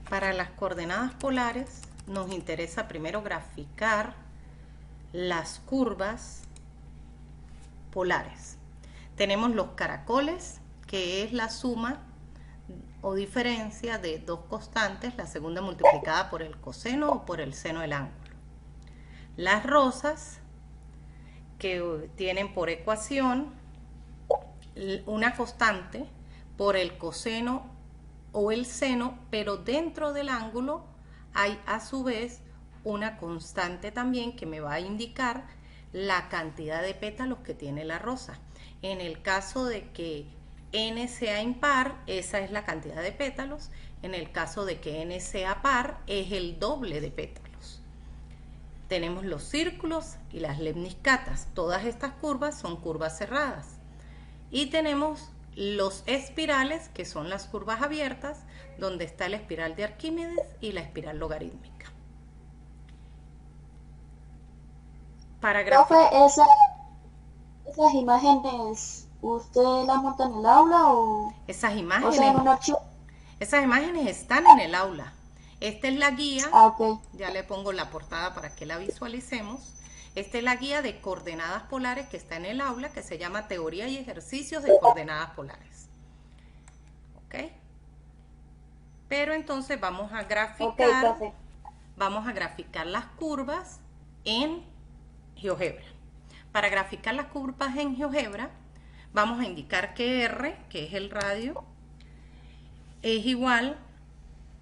Para las coordenadas polares nos interesa primero graficar las curvas polares. Tenemos los caracoles, que es la suma o diferencia de dos constantes, la segunda multiplicada por el coseno o por el seno del ángulo. Las rosas, que tienen por ecuación una constante por el coseno o el seno, pero dentro del ángulo hay a su vez una constante también que me va a indicar la cantidad de pétalos que tiene la rosa. En el caso de que n sea impar, esa es la cantidad de pétalos. En el caso de que n sea par, es el doble de pétalos. Tenemos los círculos y las lemniscatas. Todas estas curvas son curvas cerradas. Y tenemos los espirales, que son las curvas abiertas, donde está la espiral de Arquímedes y la espiral logarítmica. Para graficar esas imágenes, ¿usted las monta en el aula o esas sea, en imágenes, un archivo? esas imágenes están en el aula. Esta es la guía, Ah, ok. ya le pongo la portada para que la visualicemos. Esta es la guía de coordenadas polares que está en el aula, que se llama Teoría y Ejercicios de Coordenadas Polares. ¿Ok? Pero entonces Ok, perfecto. vamos a graficar las curvas en GeoGebra. Para graficar las curvas en GeoGebra, vamos a indicar que R, que es el radio, es igual.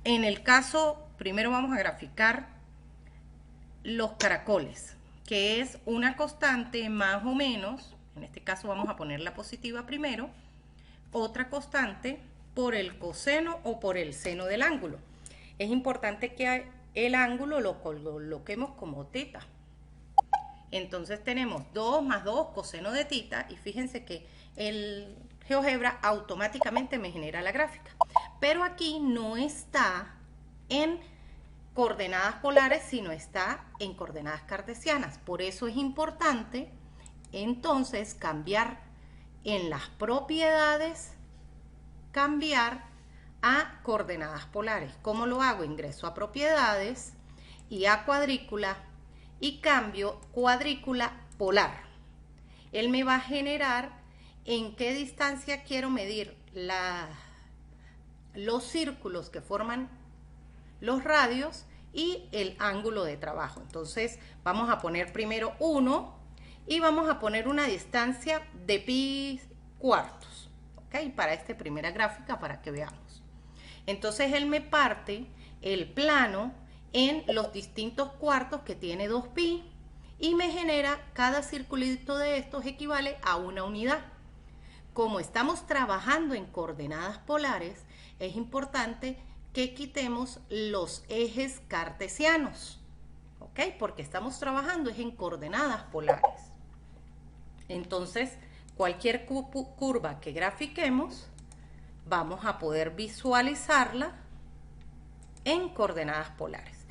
En el caso, primero vamos a graficar los caracoles, que es una constante más o menos, en este caso vamos a poner la positiva primero, otra constante por el coseno o por el seno del ángulo. Es importante que el ángulo lo coloquemos como teta. Entonces tenemos 2 más 2 coseno de tita, y fíjense que el GeoGebra automáticamente me genera la gráfica. Pero aquí no está en coordenadas polares, sino está en coordenadas cartesianas. Por eso es importante entonces cambiar en las propiedades, cambiar a coordenadas polares. ¿Cómo lo hago? Ingreso a propiedades y a cuadrícula y cambio cuadrícula polar. Él me va a generar en qué distancia quiero medir los círculos que forman los radios y el ángulo de trabajo. Entonces vamos a poner primero 1 y vamos a poner una distancia de pi cuartos, ¿ok? Para esta primera gráfica, para que veamos. Entonces él me parte el plano en los distintos cuartos que tiene 2pi y me genera cada circulito de estos equivale a una unidad. Como estamos trabajando en coordenadas polares, es importante que quitemos los ejes cartesianos, ¿ok? Porque estamos trabajando es en coordenadas polares. Entonces, cualquier curva que grafiquemos, vamos a poder visualizarla en coordenadas polares.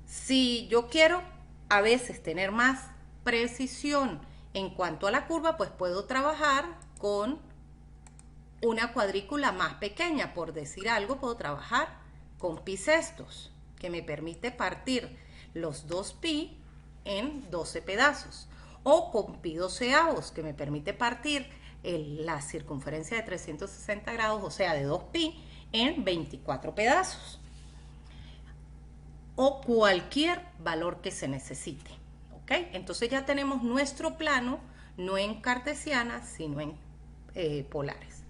Si yo quiero a veces tener más precisión en cuanto a la curva, pues puedo trabajar con una cuadrícula más pequeña. Por decir algo, puedo trabajar con pi sextos, que me permite partir los 2pi en 12 pedazos, o con pi doceavos, que me permite partir la circunferencia de 360 grados, o sea, de 2pi, en 24 pedazos, o cualquier valor que se necesite. ¿Ok? Entonces ya tenemos nuestro plano, no en cartesianas, sino en polares.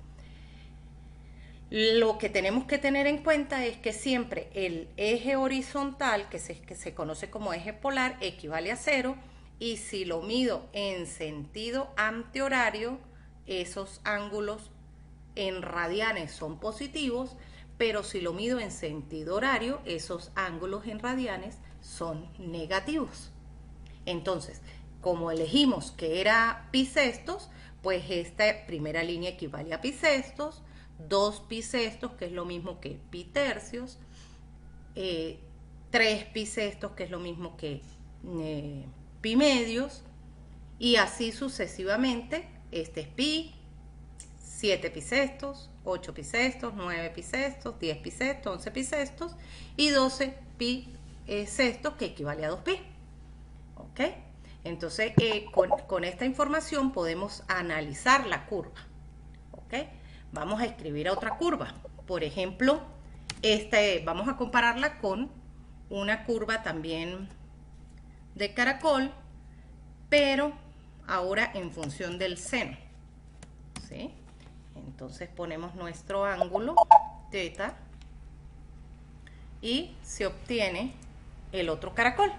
Lo que tenemos que tener en cuenta es que siempre el eje horizontal, que se conoce como eje polar, equivale a 0, y si lo mido en sentido antihorario, esos ángulos en radianes son positivos, pero si lo mido en sentido horario, esos ángulos en radianes son negativos. Entonces, como elegimos que era pi sextos, pues esta primera línea equivale a pi sextos, 2 pi sextos, que es lo mismo que pi tercios, 3 pi sextos, que es lo mismo que pi medios, y así sucesivamente. Este es pi, 7 bisestos, 8 bisestos, 9 bisestos, 10 bisestos, 11 bisestos y 12 bisestos, que equivale a 2pi. ¿Ok? Entonces, con esta información podemos analizar la curva. ¿Ok? Vamos a escribir otra curva. Por ejemplo, vamos a compararla con una curva también de caracol, pero ahora en función del seno. ¿Sí? Entonces ponemos nuestro ángulo θ y se obtiene el otro caracol.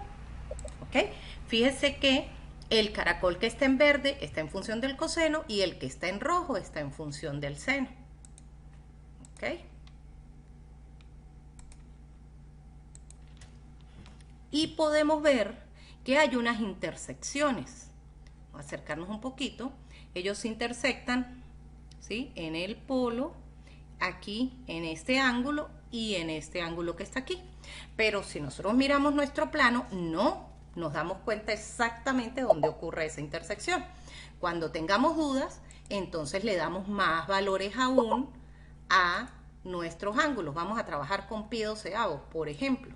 ¿Ok? Fíjese que el caracol que está en verde está en función del coseno y el que está en rojo está en función del seno. ¿Ok? Y podemos ver que hay unas intersecciones. Vamos a acercarnos un poquito. Ellos se intersectan, ¿sí?, en el polo, aquí en este ángulo y en este ángulo que está aquí. Pero si nosotros miramos nuestro plano, no nos damos cuenta exactamente dónde ocurre esa intersección. Cuando tengamos dudas, entonces le damos más valores aún a nuestros ángulos. Vamos a trabajar con pi doceavos, por ejemplo.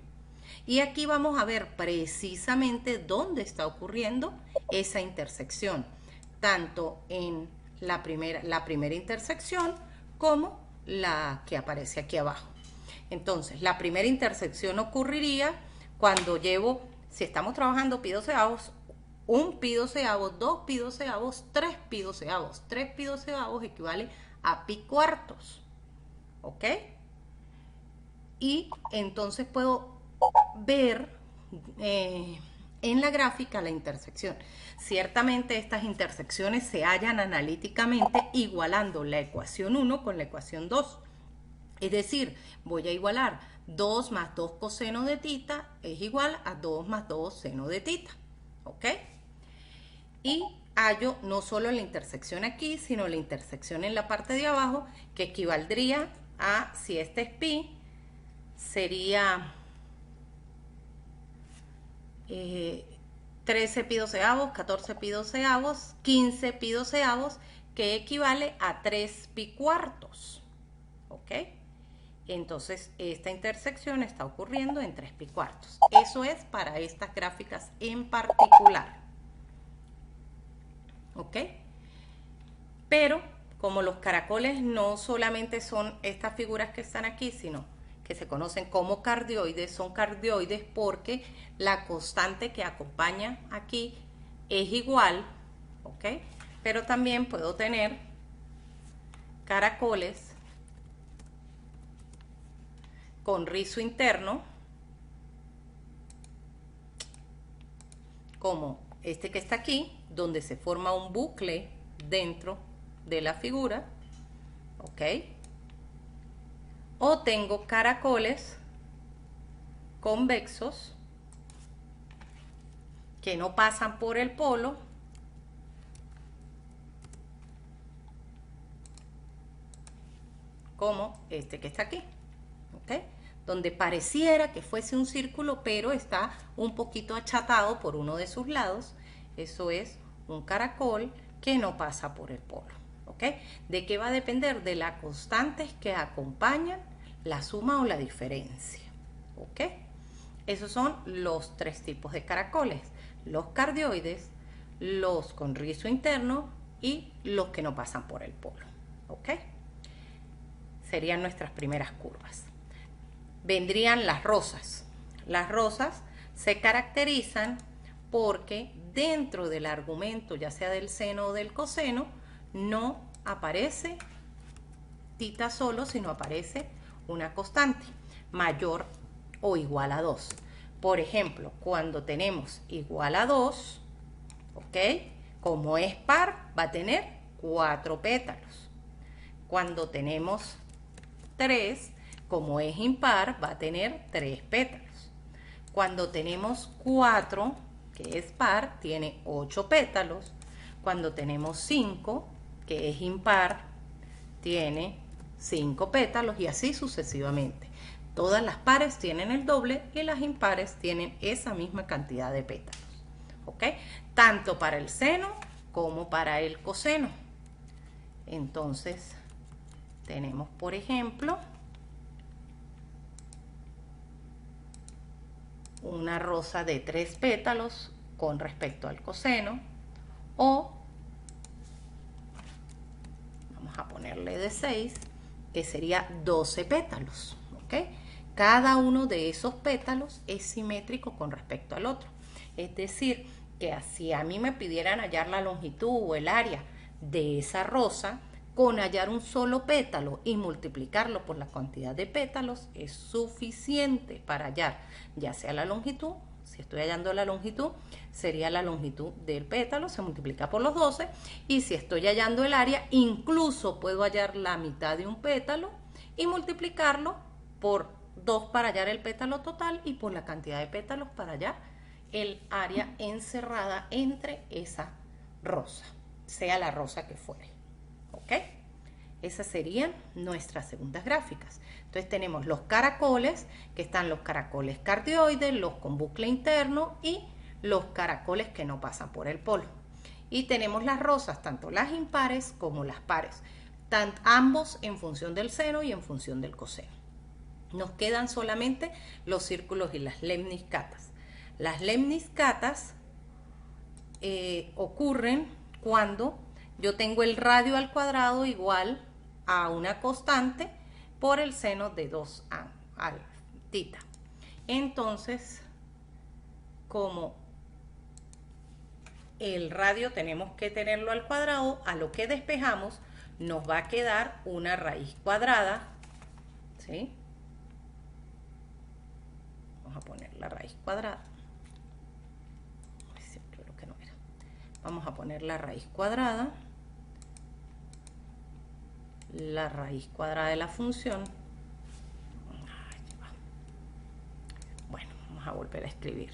Y aquí vamos a ver precisamente dónde está ocurriendo esa intersección, tanto en la primera intersección como la que aparece aquí abajo. Entonces, la primera intersección ocurriría cuando llevo, si estamos trabajando pi doceavos, 1 pi doceavos, 2 pi doceavos, 3 pi doceavos. 3 pi doceavos equivale a pi cuartos. ¿Ok? Y entonces puedo ver en la gráfica la intersección. Ciertamente estas intersecciones se hallan analíticamente igualando la ecuación 1 con la ecuación 2. Es decir, voy a igualar 2 más 2 coseno de θ es igual a 2 más 2 seno de θ. ¿Ok? Y hallo no solo la intersección aquí, sino la intersección en la parte de abajo, que equivaldría a, si este es pi, sería 13 pi doceavos, 14 pi doceavos, 15 pi doceavos, que equivale a 3 pi cuartos. ¿Ok? Entonces, esta intersección está ocurriendo en 3 pi cuartos. Eso es para estas gráficas en particular. ¿Ok? Pero, como los caracoles no solamente son estas figuras que están aquí, sino que se conocen como cardioides, son cardioides porque la constante que acompaña aquí es igual, ¿ok? Pero también puedo tener caracoles con rizo interno, como este que está aquí, donde se forma un bucle dentro de la figura, ¿ok? O tengo caracoles convexos que no pasan por el polo, como este que está aquí, ¿ok? Donde pareciera que fuese un círculo, pero está un poquito achatado por uno de sus lados. Eso es un caracol que no pasa por el polo, ¿ok? ¿De qué va a depender? De las constantes que acompañan la suma o la diferencia, ¿ok? Esos son los 3 tipos de caracoles: los cardioides, los con rizo interno y los que no pasan por el polo, ¿ok? Serían nuestras primeras curvas. Vendrían las rosas. Las rosas se caracterizan porque dentro del argumento, ya sea del seno o del coseno, no aparece θ solo, sino aparece una constante mayor o igual a 2. Por ejemplo, cuando tenemos igual a 2, ¿ok? Como es par, va a tener 4 pétalos. Cuando tenemos 3, como es impar, va a tener 3 pétalos. Cuando tenemos 4, que es par, tiene 8 pétalos. Cuando tenemos 5, que es impar, tiene 5 pétalos, y así sucesivamente. Todas las pares tienen el doble y las impares tienen esa misma cantidad de pétalos. ¿Ok? Tanto para el seno como para el coseno. Entonces tenemos, por ejemplo, una rosa de 3 pétalos con respecto al coseno, o vamos a ponerle de 6, que sería 12 pétalos, ¿ok? Cada uno de esos pétalos es simétrico con respecto al otro. Es decir, que si a mí me pidieran hallar la longitud o el área de esa rosa, con hallar un solo pétalo y multiplicarlo por la cantidad de pétalos es suficiente para hallar ya sea la longitud. Si estoy hallando la longitud, sería la longitud del pétalo, se multiplica por los 12, y si estoy hallando el área, incluso puedo hallar la mitad de un pétalo y multiplicarlo por 2 para hallar el pétalo total y por la cantidad de pétalos para hallar el área encerrada entre esa rosa, sea la rosa que fuere. ¿Ok? Esas serían nuestras segundas gráficas. Entonces tenemos los caracoles, que están los caracoles cardioides, los con bucle interno y los caracoles que no pasan por el polo. Y tenemos las rosas, tanto las impares como las pares, ambos en función del seno y en función del coseno. Nos quedan solamente los círculos y las lemniscatas. Las lemniscatas ocurren cuando yo tengo el radio al cuadrado igual a una constante por el seno de 2 al tita. Entonces, como el radio tenemos que tenerlo al cuadrado, a lo que despejamos nos va a quedar una raíz cuadrada, ¿sí? Vamos a poner la raíz cuadrada. Creo que no era. Vamos a poner la raíz cuadrada. La raíz cuadrada de la función. Bueno, vamos a volver a escribir.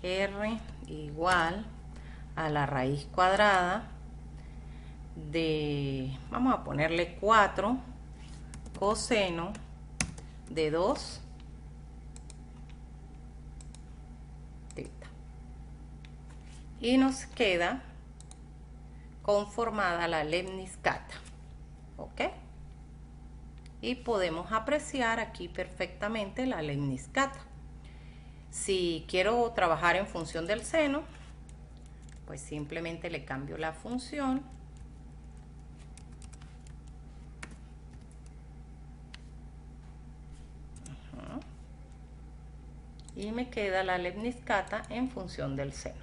R igual a la raíz cuadrada de, vamos a ponerle 4 coseno de 2 teta. Y nos queda conformada la lemniscata. ¿Ok? Y podemos apreciar aquí perfectamente la lemniscata. Si quiero trabajar en función del seno, pues simplemente le cambio la función. Y me queda la lemniscata en función del seno.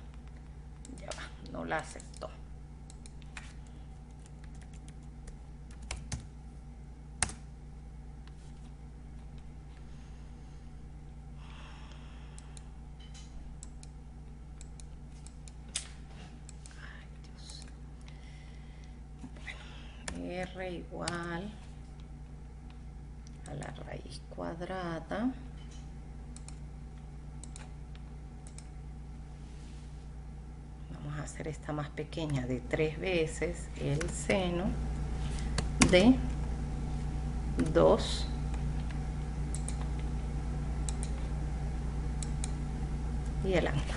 Ya va, no la aceptó. R igual a la raíz cuadrada vamos a hacer esta más pequeña de 3 veces el seno de 2 y el ángulo,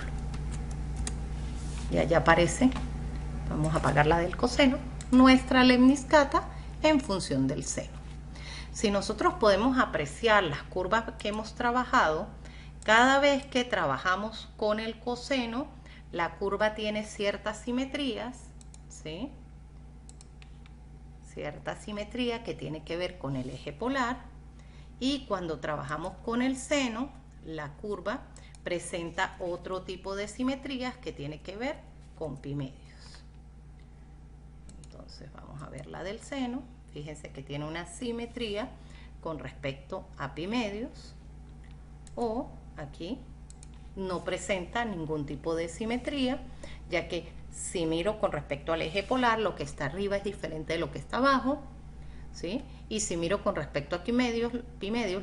y allá aparece, vamos a apagar la del coseno, nuestra lemniscata en función del seno. Si nosotros podemos apreciar las curvas que hemos trabajado, cada vez que trabajamos con el coseno, la curva tiene ciertas simetrías, ¿sí? Cierta simetría que tiene que ver con el eje polar, y cuando trabajamos con el seno, la curva presenta otro tipo de simetrías que tiene que ver con pi medios. Entonces vamos a ver la del seno. Fíjense que tiene una simetría con respecto a pi medios, o aquí no presenta ningún tipo de simetría, ya que si miro con respecto al eje polar, lo que está arriba es diferente de lo que está abajo, ¿sí? Y si miro con respecto a pi medios,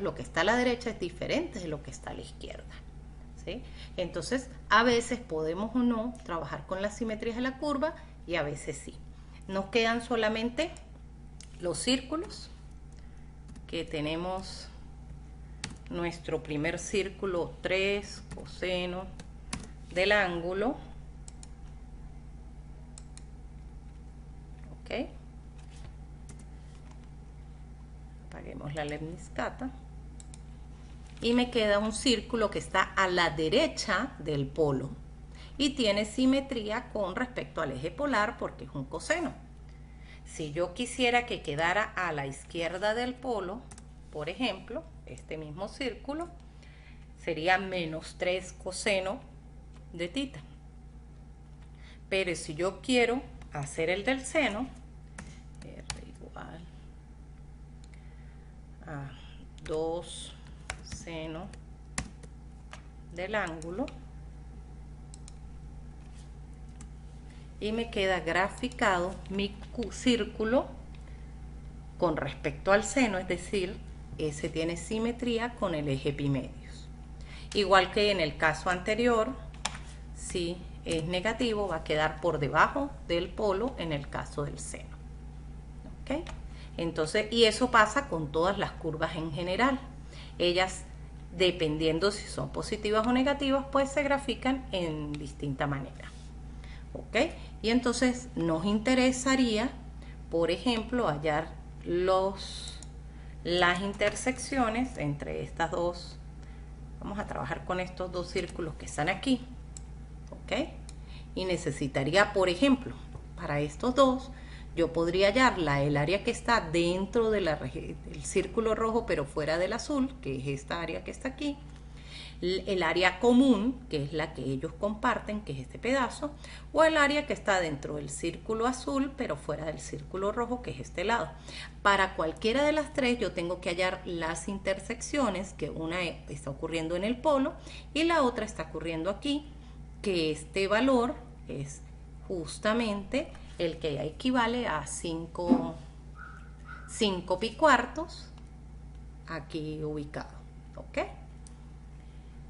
lo que está a la derecha es diferente de lo que está a la izquierda, ¿sí? Entonces, a veces podemos o no trabajar con las simetrías de la curva y a veces sí. Nos quedan solamente los círculos, que tenemos nuestro primer círculo 3 coseno del ángulo, ¿ok? Apaguemos la lemniscata. Y me queda un círculo que está a la derecha del polo y tiene simetría con respecto al eje polar porque es un coseno. Si yo quisiera que quedara a la izquierda del polo, por ejemplo, este mismo círculo sería -3 coseno de tita. Pero si yo quiero hacer el del seno, R igual a 2 seno del ángulo, y me queda graficado mi círculo con respecto al seno, es decir, ese tiene simetría con el eje epimedios. Igual que en el caso anterior, si es negativo va a quedar por debajo del polo en el caso del seno. ¿Ok? Entonces, y eso pasa con todas las curvas en general. Ellas, dependiendo si son positivas o negativas, pues se grafican en distinta manera. ¿Ok? Y entonces nos interesaría, por ejemplo, hallar las intersecciones entre estas dos. Vamos a trabajar con estos dos círculos que están aquí. ¿Ok? Y necesitaría, por ejemplo, para estos dos, yo podría hallar el área que está dentro de del círculo rojo, pero fuera del azul, que es esta área que está aquí. El área común, que es la que ellos comparten, que es este pedazo, o el área que está dentro del círculo azul, pero fuera del círculo rojo, que es este lado. Para cualquiera de las tres yo tengo que hallar las intersecciones, que una está ocurriendo en el polo y la otra está ocurriendo aquí, que este valor es justamente el que equivale a 5 pi cuartos aquí ubicado. ¿Ok?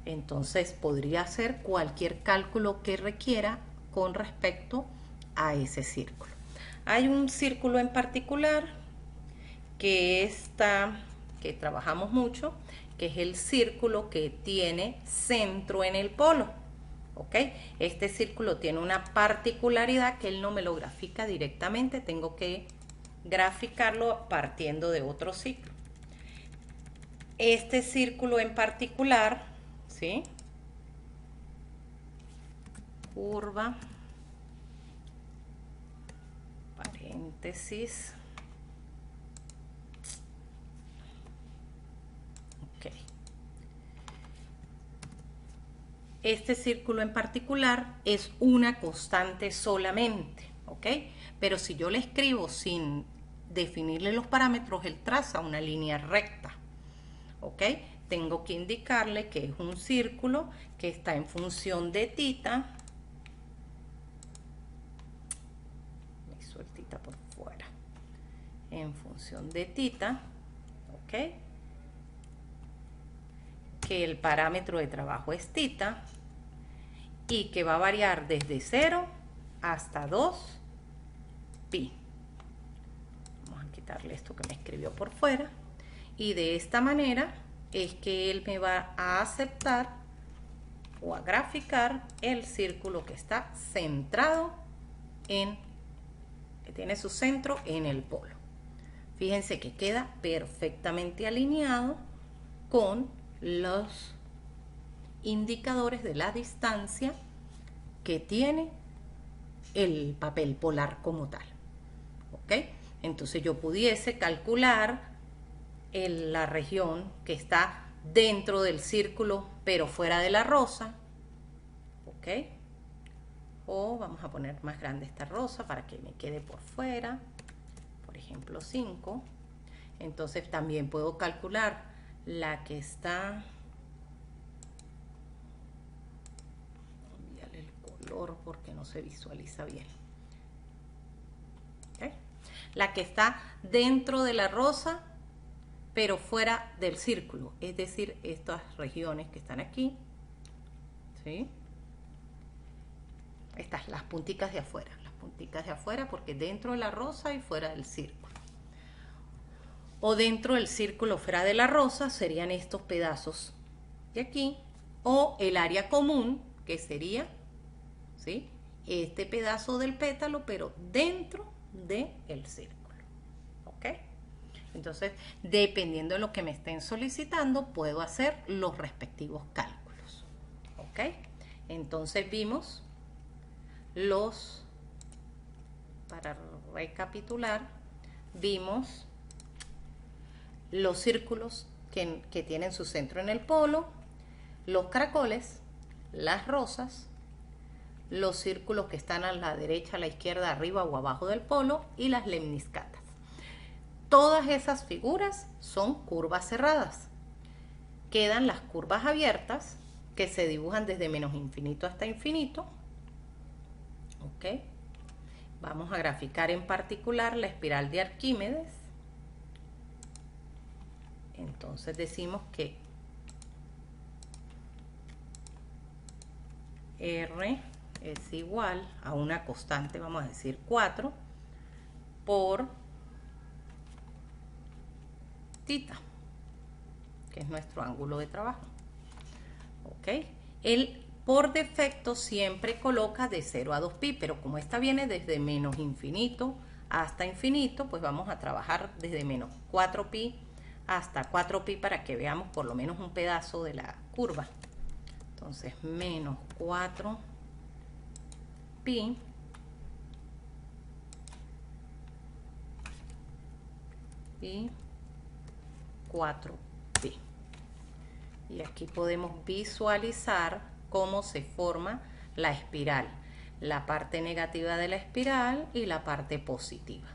Entonces podría hacer cualquier cálculo que requiera con respecto a ese círculo. Hay un círculo en particular que trabajamos mucho, que es el círculo que tiene centro en el polo. ¿Ok? Este círculo tiene una particularidad que él no me lo grafica directamente, tengo que graficarlo partiendo de otro ciclo. Este círculo en particular, ¿sí? Curva, paréntesis, ok. Este círculo en particular es una constante solamente, ¿ok? Pero si yo le escribo sin definirle los parámetros, él traza una línea recta, ¿ok? Tengo que indicarle que es un círculo que está en función de tita. Me hizo el tita por fuera. En función de tita, ¿ok? Que el parámetro de trabajo es tita y que va a variar desde 0 hasta 2 pi. Vamos a quitarle esto que me escribió por fuera. Y de esta manera es que él me va a aceptar o a graficar el círculo que está centrado que tiene su centro en el polo. Fíjense que queda perfectamente alineado con los indicadores de la distancia que tiene el papel polar como tal. ¿Ok? Entonces yo pudiese calcular la región que está dentro del círculo pero fuera de la rosa. ¿Ok? O vamos a poner más grande esta rosa para que me quede por fuera, por ejemplo 5. Entonces también puedo calcular la que está, cambiarle el color porque no se visualiza bien. ¿Okay? La que está dentro de la rosa pero fuera del círculo, es decir, estas regiones que están aquí, ¿sí? Estas, las punticas de afuera, porque dentro de la rosa y fuera del círculo. O dentro del círculo fuera de la rosa serían estos pedazos de aquí, o el área común, que sería, ¿sí?, este pedazo del pétalo, pero dentro del círculo. ¿Ok? Entonces, dependiendo de lo que me estén solicitando, puedo hacer los respectivos cálculos. ¿Ok? Entonces vimos para recapitular, vimos los círculos que tienen su centro en el polo, los caracoles, las rosas, los círculos que están a la derecha, a la izquierda, arriba o abajo del polo y las lemniscatas. Todas esas figuras son curvas cerradas. Quedan las curvas abiertas que se dibujan desde menos infinito hasta infinito. ¿Ok? Vamos a graficar en particular la espiral de Arquímedes. Entonces decimos que R es igual a una constante, vamos a decir 4, por tita, que es nuestro ángulo de trabajo. ¿Ok? Él por defecto siempre coloca de 0 a 2pi, pero como esta viene desde menos infinito hasta infinito, pues vamos a trabajar desde menos 4pi hasta 4pi para que veamos por lo menos un pedazo de la curva. Entonces, menos 4pi y 4pi. Y aquí podemos visualizar cómo se forma la espiral, la parte negativa de la espiral y la parte positiva.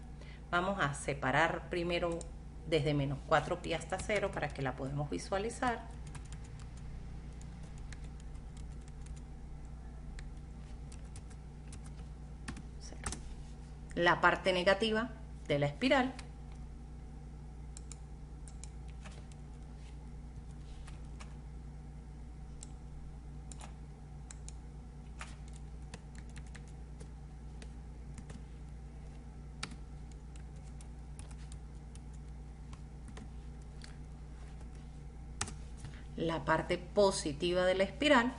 Vamos a separar primero desde menos 4pi hasta 0 para que la podamos visualizar. La parte negativa de la espiral. La parte positiva de la espiral.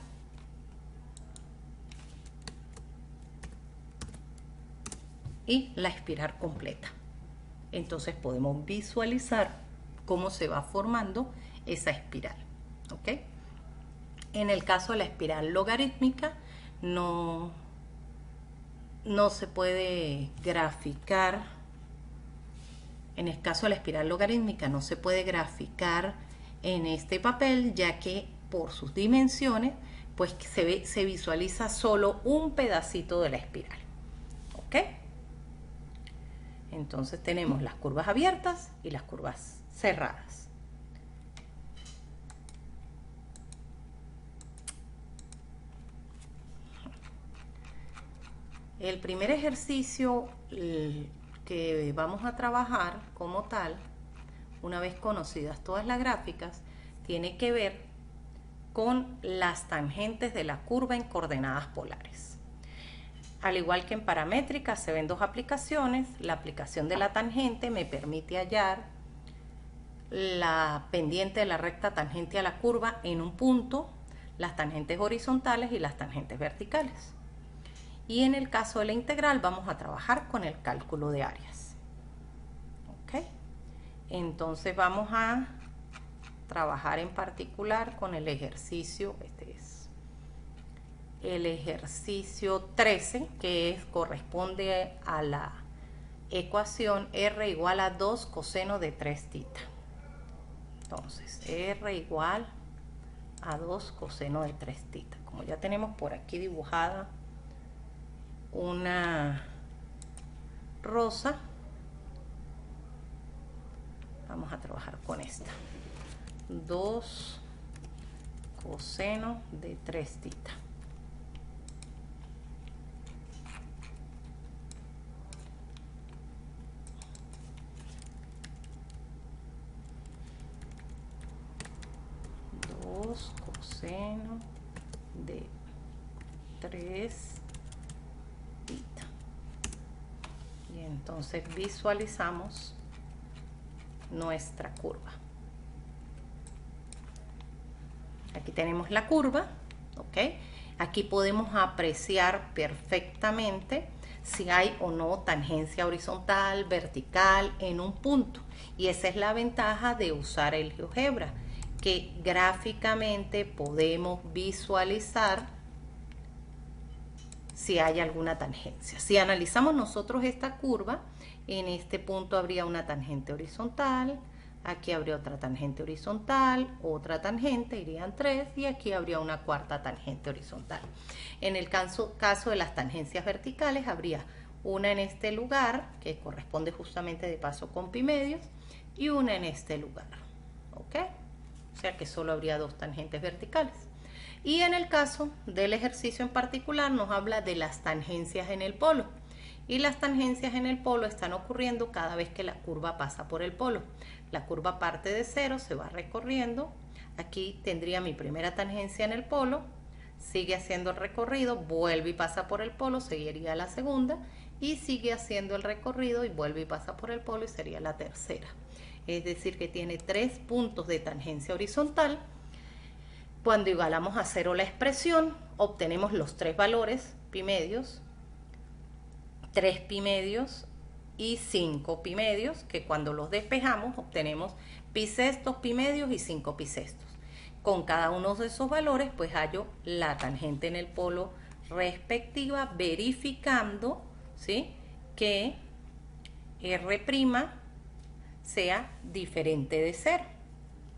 Y la espiral completa. Entonces podemos visualizar cómo se va formando esa espiral. ¿Ok? En el caso de la espiral logarítmica no se puede graficar. En el caso de la espiral logarítmica no se puede graficar en este papel, ya que por sus dimensiones pues se visualiza solo un pedacito de la espiral. ¿Ok? Entonces tenemos las curvas abiertas y las curvas cerradas. El primer ejercicio que vamos a trabajar como tal, una vez conocidas todas las gráficas, tiene que ver con las tangentes de la curva en coordenadas polares. Al igual que en paramétrica se ven dos aplicaciones. La aplicación de la tangente me permite hallar la pendiente de la recta tangente a la curva en un punto, las tangentes horizontales y las tangentes verticales. Y en el caso de la integral vamos a trabajar con el cálculo de áreas. ¿Ok? Entonces vamos a trabajar en particular con el ejercicio, este es el ejercicio 13, que corresponde a la ecuación R igual a 2 coseno de 3 tita. Entonces, R igual a 2 coseno de 3 tita. Como ya tenemos por aquí dibujada una rosa, vamos a trabajar con esta. 2 coseno de 3 tita. Coseno de 3 tita. Y entonces visualizamos nuestra curva. Aquí tenemos la curva, ¿ok? Aquí podemos apreciar perfectamente si hay o no tangencia horizontal, vertical en un punto. Y esa es la ventaja de usar el GeoGebra, que gráficamente podemos visualizar si hay alguna tangencia. Si analizamos nosotros esta curva, en este punto habría una tangente horizontal, aquí habría otra tangente horizontal, otra tangente, irían 3, y aquí habría una cuarta tangente horizontal. En el caso de las tangencias verticales, habría una en este lugar, que corresponde justamente de paso con pi medios, y una en este lugar, ¿ok? O sea que solo habría 2 tangentes verticales. Y en el caso del ejercicio en particular nos habla de las tangencias en el polo. Y las tangencias en el polo están ocurriendo cada vez que la curva pasa por el polo. La curva parte de 0, se va recorriendo. Aquí tendría mi primera tangencia en el polo, sigue haciendo el recorrido, vuelve y pasa por el polo, seguiría la segunda, y sigue haciendo el recorrido y vuelve y pasa por el polo y sería la tercera. Es decir, que tiene 3 puntos de tangencia horizontal. Cuando igualamos a 0 la expresión, obtenemos los 3 valores, pi medios, 3 pi medios y 5 pi medios, que cuando los despejamos obtenemos pi sextos, pi medios y 5 pi sextos. Con cada uno de esos valores, pues hallo la tangente en el polo respectiva, verificando, ¿sí?, que R' sea diferente de 0,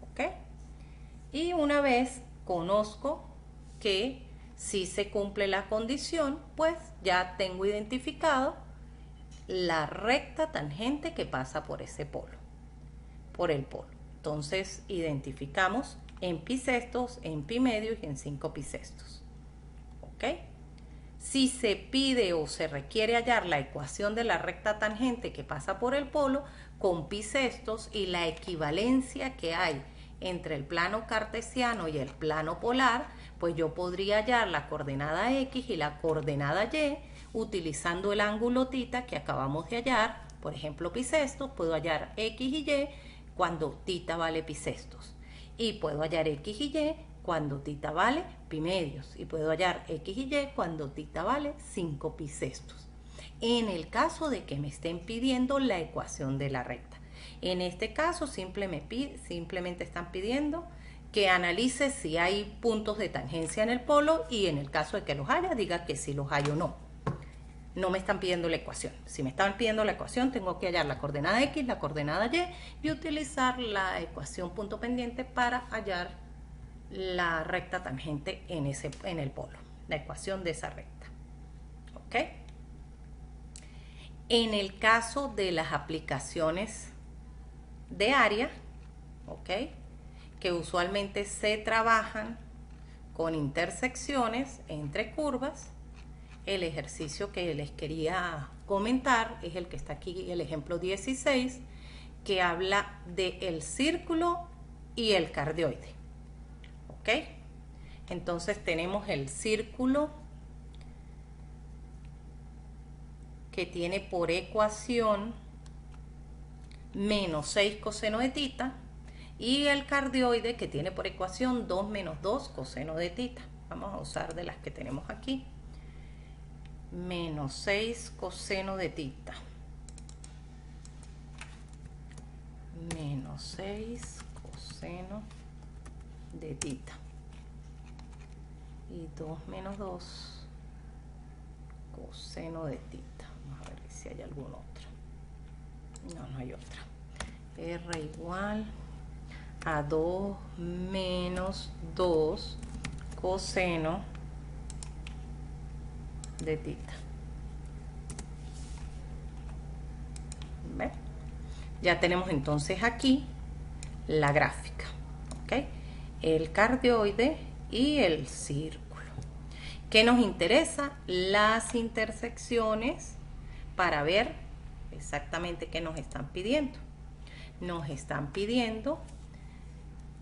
¿ok? Y una vez conozco que si se cumple la condición, pues ya tengo identificado la recta tangente que pasa por ese polo, por el polo. Entonces identificamos en pi sextos, en pi medios y en 5 pi sextos, ¿ok? Si se pide o se requiere hallar la ecuación de la recta tangente que pasa por el polo con pi sextos y la equivalencia que hay entre el plano cartesiano y el plano polar, pues yo podría hallar la coordenada X y la coordenada Y utilizando el ángulo θ que acabamos de hallar. Por ejemplo, pi sextos, puedo hallar X y Y cuando θ vale pi sextos. Y puedo hallar X y Y cuando θ vale pi medios. Y puedo hallar X y Y cuando θ vale 5 pi sextos. En el caso de que me estén pidiendo la ecuación de la recta. En este caso simplemente están pidiendo que analice si hay puntos de tangencia en el polo, y en el caso de que los haya, diga que si los hay o no. No me están pidiendo la ecuación. Si me están pidiendo la ecuación, tengo que hallar la coordenada X, la coordenada Y utilizar la ecuación punto pendiente para hallar la recta tangente en el polo, la ecuación de esa recta. ¿Ok? En el caso de las aplicaciones de área, ¿ok?, que usualmente se trabajan con intersecciones entre curvas, el ejercicio que les quería comentar es el que está aquí, el ejemplo 16, que habla del círculo y el cardioide, ¿ok? Entonces tenemos el círculo que tiene por ecuación menos 6 coseno de θ, y el cardioide que tiene por ecuación 2 menos 2 coseno de θ. Vamos a usar de las que tenemos aquí. Menos 6 coseno de θ. Menos 6 coseno de θ. Y 2 menos 2 coseno de θ. Vamos a ver si hay alguna otra. No, no hay otra. R igual a 2 menos 2 coseno de θ. ¿Ven? Ya tenemos entonces aquí la gráfica, ¿ok? El cardioide y el círculo. ¿Qué nos interesa? Las intersecciones para ver exactamente qué nos están pidiendo. Nos están pidiendo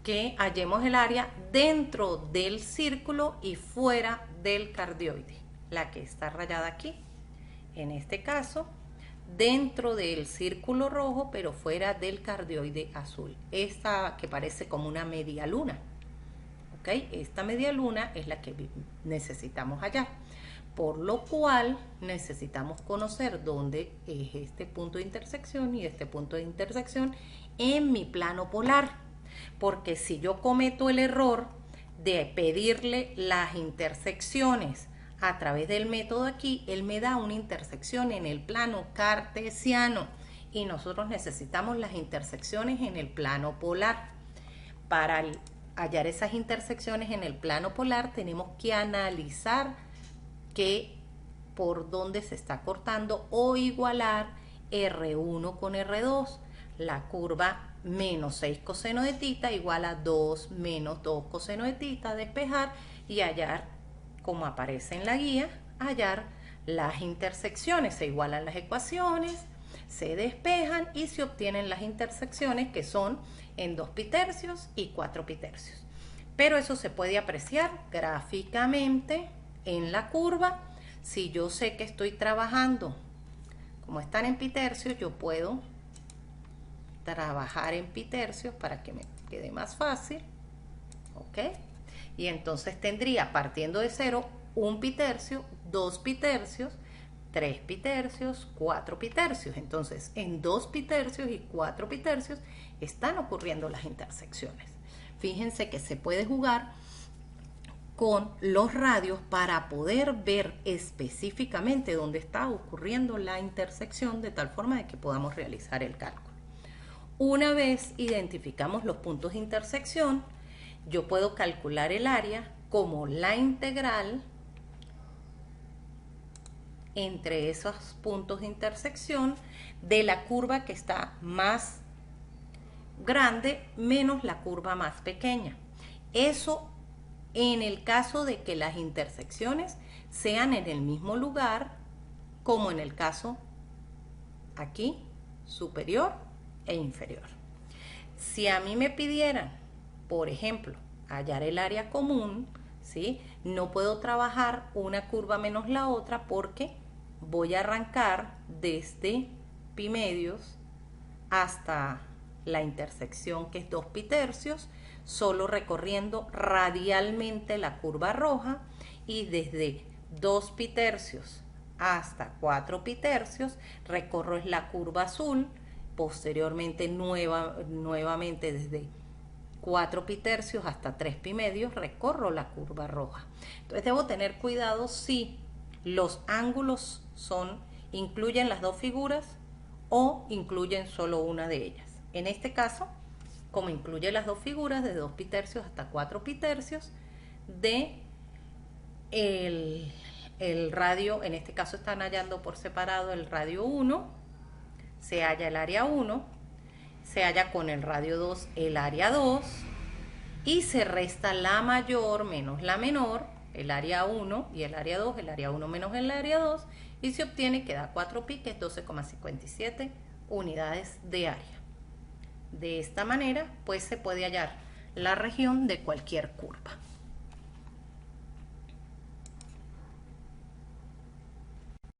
que hallemos el área dentro del círculo y fuera del cardioide, la que está rayada aquí. En este caso, dentro del círculo rojo, pero fuera del cardioide azul. Esta que parece como una media luna. ¿Ok? Esta media luna es la que necesitamos hallar. por lo cual necesitamos conocer dónde es este punto de intersección y este punto de intersección en mi plano polar, porque si yo cometo el error de pedirle las intersecciones a través del método aquí, él me da una intersección en el plano cartesiano y nosotros necesitamos las intersecciones en el plano polar. Para hallar esas intersecciones en el plano polar tenemos que analizar por dónde se está cortando o igualar R1 con R2. La curva menos 6 coseno de tita igual a 2 menos 2 coseno de tita, despejar y hallar, como aparece en la guía, hallar las intersecciones. Se igualan las ecuaciones, se despejan y se obtienen las intersecciones, que son en 2 pitercios y 4 pitercios. Pero eso se puede apreciar gráficamente en la curva. Si yo sé que estoy trabajando, como están en pitercios, yo puedo trabajar en pitercios para que me quede más fácil, ¿ok? Y entonces tendría, partiendo de 0, 1 pitercio, 2 pitercios, 3 pitercios, 4 pitercios. Entonces, en 2 pitercios y 4 pitercios están ocurriendo las intersecciones. Fíjense que se puede jugar con los radios para poder ver específicamente dónde está ocurriendo la intersección, de tal forma de que podamos realizar el cálculo. Una vez identificamos los puntos de intersección, yo puedo calcular el área como la integral entre esos puntos de intersección de la curva que está más grande menos la curva más pequeña. Eso en el caso de que las intersecciones sean en el mismo lugar, como en el caso aquí, superior e inferior. Si a mí me pidieran, por ejemplo, hallar el área común, ¿sí? No puedo trabajar una curva menos la otra porque voy a arrancar desde pi medios hasta la intersección, que es 2 pitercios, solo recorriendo radialmente la curva roja, y desde 2 pitercios hasta 4 pitercios recorro es la curva azul. Posteriormente nuevamente desde 4 pitercios hasta 3 pi medios recorro la curva roja. Entonces debo tener cuidado si los ángulos incluyen las dos figuras o incluyen solo una de ellas. En este caso, como incluye las dos figuras, de 2 pitercios hasta 4 pitercios, de el radio, en este caso están hallando por separado el radio 1, se halla el área 1, se halla con el radio 2 el área 2, y se resta la mayor menos la menor, el área 1 y el área 2, el área 1 menos el área 2, y se obtiene que da 4 pi, que es 12,57 unidades de área. De esta manera, pues se puede hallar la región de cualquier curva.